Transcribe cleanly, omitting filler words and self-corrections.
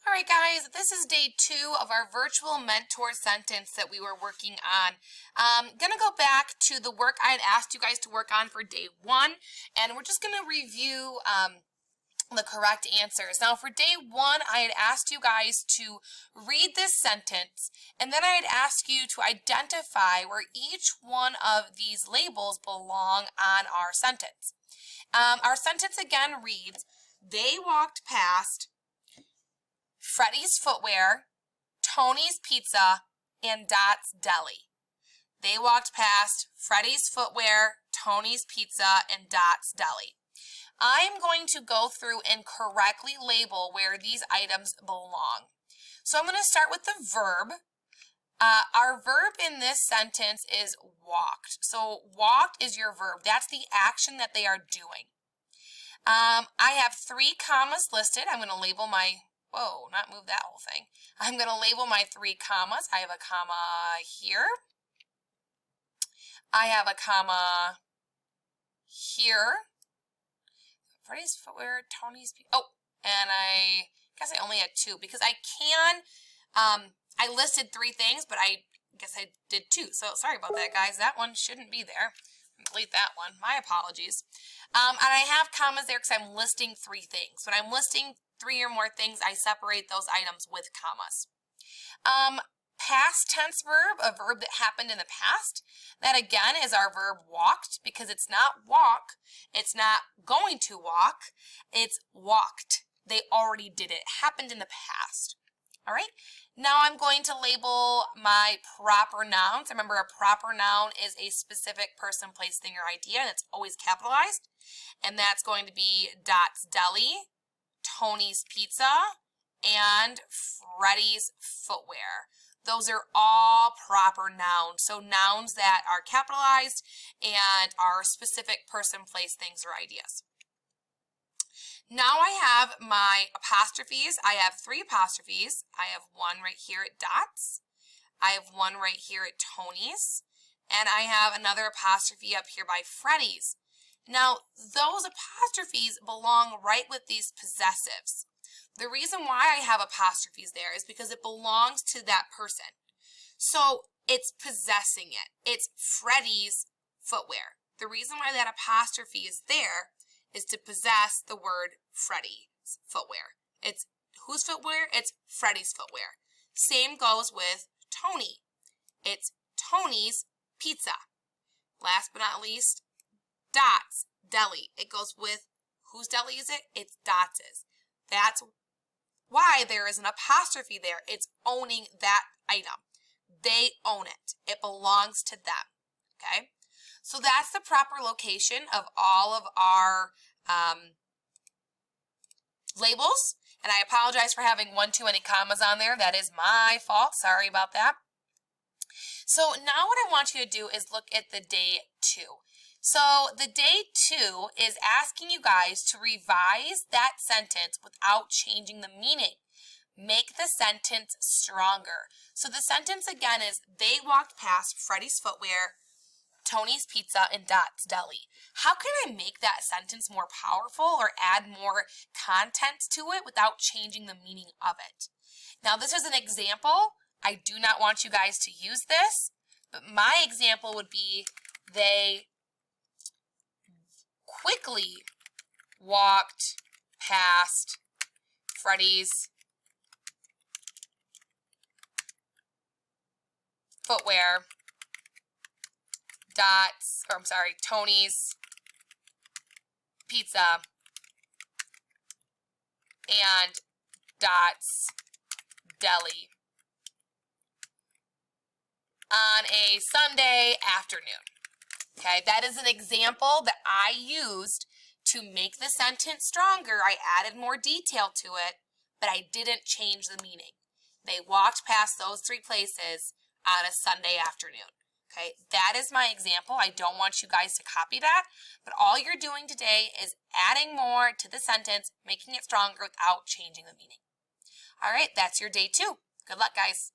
All right, guys, this is day 2 of our virtual mentor sentence that we were working on. Gonna go back to the work I had asked you guys to work on for day 1, and we're just gonna review the correct answers. Now, for day 1, I had asked you guys to read this sentence, and then I had asked you to identify where each one of these labels belong on our sentence. Our sentence again reads, they walked past Freddy's Footwear, Tony's Pizza, and Dot's Deli. They walked past Freddy's Footwear, Tony's Pizza, and Dot's Deli. I'm going to go through and correctly label where these items belong. So I'm going to start with the verb. Our verb in this sentence is walked. So walked is your verb. That's the action that they are doing. I have 3 commas listed. I'm going to label my not move that whole thing. I'm going to label my 3 commas. I have a comma here. I have a comma here. Freddy's Footwear, Tony's Pizza. Oh, and I guess I only had 2 because I listed 3 things, but I guess I did 2. So sorry about that, guys. That one shouldn't be there. Delete that one. My apologies. And I have commas there because I'm listing 3 things. When I'm listing 3 or more things, I separate those items with commas. Past tense verb, a verb that happened in the past. That again is our verb walked because it's not walk, it's not going to walk, it's walked. They already did it. It happened in the past. All right, now I'm going to label my proper nouns. Remember, a proper noun is a specific person, place, thing, or idea, and it's always capitalized. And that's going to be Dot's Deli, Tony's Pizza, and Freddy's Footwear. Those are all proper nouns. So nouns that are capitalized and are specific person, place, things, or ideas. Now I have my apostrophes. I have 3 apostrophes. I have one right here at Dot's. I have one right here at Tony's. And I have another apostrophe up here by Freddy's. Now, those apostrophes belong right with these possessives. The reason why I have apostrophes there is because it belongs to that person. So it's possessing it. It's Freddy's Footwear. The reason why that apostrophe is there is to possess the word Freddy's Footwear. It's whose footwear? It's Freddy's Footwear. Same goes with Tony. It's Tony's Pizza. Last but not least, Dot's Deli. It goes with whose deli is it? It's Dot's. That's why there is an apostrophe there. It's owning that item. They own it. It belongs to them. Okay? So that's the proper location of all of our labels. And I apologize for having one too many commas on there. That is my fault. Sorry about that. So now what I want you to do is look at the day 2. So the day 2 is asking you guys to revise that sentence without changing the meaning. Make the sentence stronger. So the sentence again is, they walked past Freddy's Footwear, Tony's Pizza, and Dot's Deli. How can I make that sentence more powerful or add more content to it without changing the meaning of it? Now this is an example. I do not want you guys to use this, but my example would be, they quickly walked past Freddy's Footwear, Tony's Pizza, and Dot's Deli on a Sunday afternoon. Okay, that is an example that I used to make the sentence stronger. I added more detail to it, but I didn't change the meaning. They walked past those 3 places on a Sunday afternoon. Okay, that is my example. I don't want you guys to copy that, but all you're doing today is adding more to the sentence, making it stronger without changing the meaning. All right, that's your day 2. Good luck, guys.